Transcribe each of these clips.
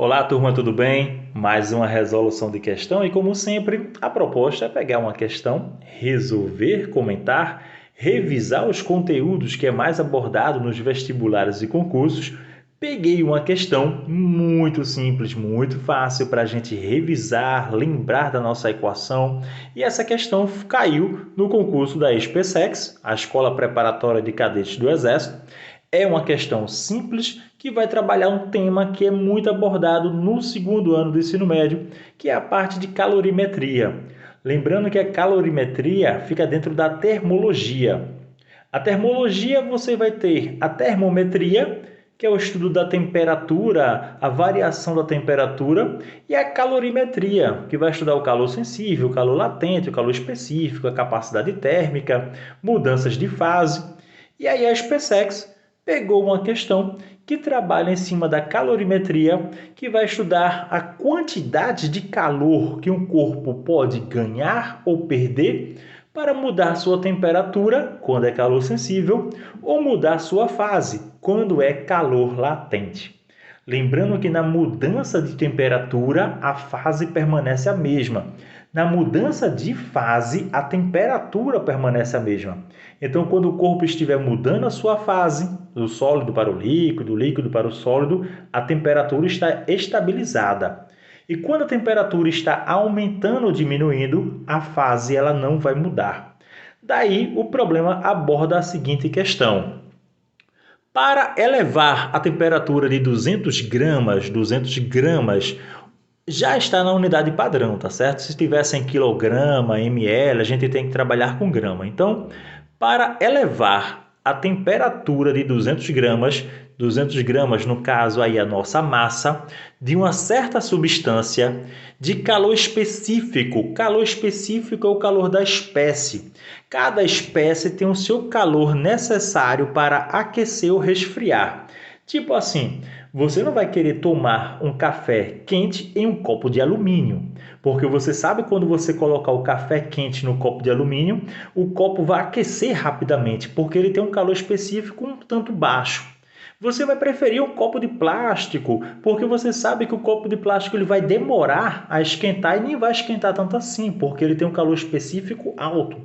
Olá, turma, tudo bem? Mais uma resolução de questão e, como sempre, a proposta é pegar uma questão, resolver, comentar, revisar os conteúdos que é mais abordado nos vestibulares e concursos. Peguei uma questão muito simples, muito fácil para a gente revisar, lembrar da nossa equação, e essa questão caiu no concurso da SpaceX, a Escola Preparatória de Cadetes do Exército. É uma questão simples que vai trabalhar um tema que é muito abordado no segundo ano do ensino médio, que é a parte de calorimetria. Lembrando que a calorimetria fica dentro da termologia. A termologia você vai ter a termometria, que é o estudo da temperatura, a variação da temperatura, e a calorimetria, que vai estudar o calor sensível, o calor latente, o calor específico, a capacidade térmica, mudanças de fase. E aí a SpaceX pegou uma questão que trabalha em cima da calorimetria, que vai estudar a quantidade de calor que um corpo pode ganhar ou perder para mudar sua temperatura, quando é calor sensível, ou mudar sua fase, quando é calor latente. Lembrando que na mudança de temperatura, a fase permanece a mesma. Na mudança de fase, a temperatura permanece a mesma. Então, quando o corpo estiver mudando a sua fase, do sólido para o líquido, do líquido para o sólido, a temperatura está estabilizada. E quando a temperatura está aumentando ou diminuindo, a fase ela não vai mudar. Daí, o problema aborda a seguinte questão. Para elevar a temperatura de 200 gramas já está na unidade padrão, tá certo? Se estivesse em quilograma, ml, a gente tem que trabalhar com grama. Então, para elevar a temperatura de 200 gramas no caso aí a nossa massa, de uma certa substância, de calor específico é o calor da espécie. Cada espécie tem o seu calor necessário para aquecer ou resfriar. Tipo assim, você não vai querer tomar um café quente em um copo de alumínio, porque você sabe quando você colocar o café quente no copo de alumínio, o copo vai aquecer rapidamente, porque ele tem um calor específico um tanto baixo. Você vai preferir um copo de plástico, porque você sabe que o copo de plástico ele vai demorar a esquentar e nem vai esquentar tanto assim, porque ele tem um calor específico alto.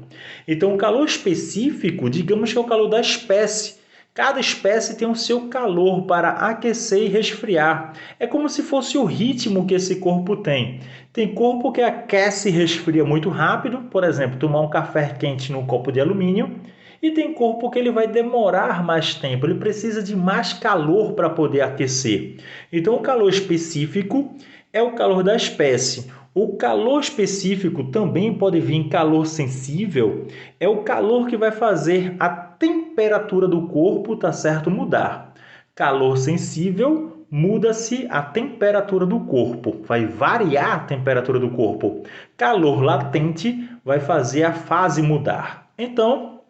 Então, o calor específico, digamos que é o calor da espécie. Cada espécie tem o seu calor para aquecer e resfriar. É como se fosse o ritmo que esse corpo tem. Tem corpo que aquece e resfria muito rápido, por exemplo, tomar um café quente num copo de alumínio, e tem corpo que ele vai demorar mais tempo, ele precisa de mais calor para poder aquecer. Então, o calor específico é o calor da espécie. O calor específico também pode vir em calor sensível, é o calor que vai fazer a temperatura do corpo, tá certo, mudar. Calor sensível, muda-se a temperatura do corpo, vai variar a temperatura do corpo. Calor latente vai fazer a fase mudar. Então,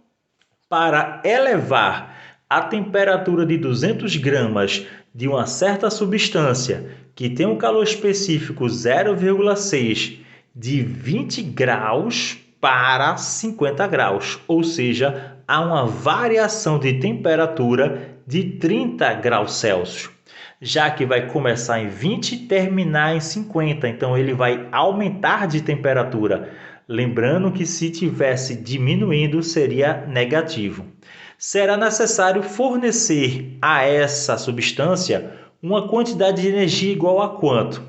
para elevar a temperatura de 200 gramas de uma certa substância que tem um calor específico 0,6 de 20 graus para 50 graus, ou seja, há uma variação de temperatura de 30 graus Celsius. Já que vai começar em 20 e terminar em 50, então ele vai aumentar de temperatura. Lembrando que se tivesse diminuindo seria negativo. Será necessário fornecer a essa substância uma quantidade de energia igual a quanto?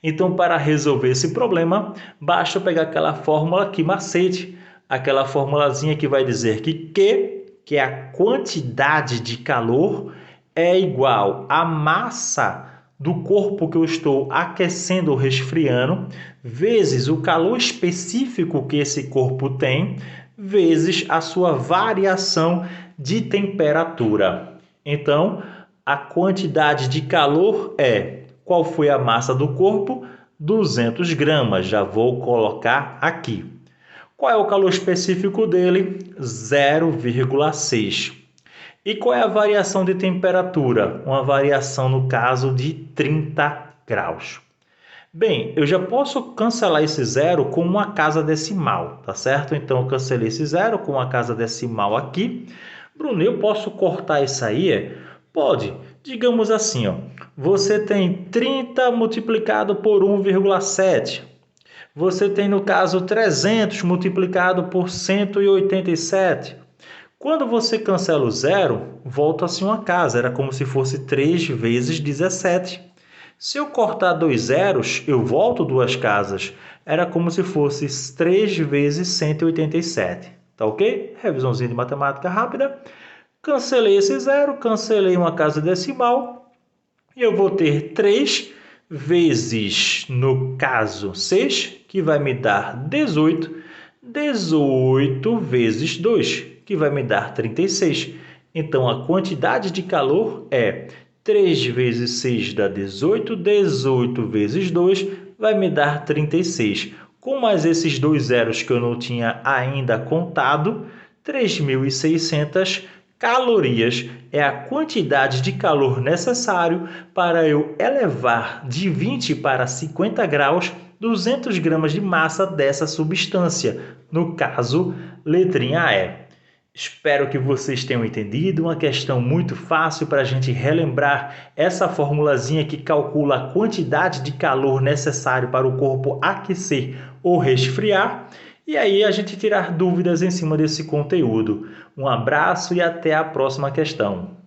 Então, para resolver esse problema, basta pegar aquela fórmula aqui, macete, aquela formulazinha que vai dizer que é a quantidade de calor, é igual à massa do corpo que eu estou aquecendo ou resfriando, vezes o calor específico que esse corpo tem, vezes a sua variação de temperatura. Então, a quantidade de calor qual foi a massa do corpo? 200 gramas, já vou colocar aqui. Qual é o calor específico dele? 0,6. E qual é a variação de temperatura? Uma variação, no caso, de 30 graus. Bem, eu já posso cancelar esse zero com uma casa decimal, tá certo? Então, eu cancelei esse zero com uma casa decimal aqui. Bruno, eu posso cortar isso aí? Pode. Digamos assim, ó, você tem 30 multiplicado por 1,7. Você tem, no caso, 300 multiplicado por 187. Quando você cancela o zero, volta-se uma casa. Era como se fosse 3 vezes 17. Se eu cortar dois zeros, eu volto duas casas. Era como se fosse 3 vezes 187. Tá ok? Revisãozinha de matemática rápida. Cancelei esse zero, cancelei uma casa decimal. E eu vou ter 3 vezes, no caso, 6, que vai me dar 18. 18 vezes 2, que vai me dar 36. Então, a quantidade de calor é 3 vezes 6 dá 18, 18 vezes 2 vai me dar 36. Com mais esses dois zeros que eu não tinha ainda contado, 3.600 calorias é a quantidade de calor necessário para eu elevar de 20 para 50 graus 200 gramas de massa dessa substância, no caso, letrinha E. Espero que vocês tenham entendido, uma questão muito fácil para a gente relembrar essa formulazinha que calcula a quantidade de calor necessário para o corpo aquecer ou resfriar, e aí a gente tirar dúvidas em cima desse conteúdo. Um abraço e até a próxima questão.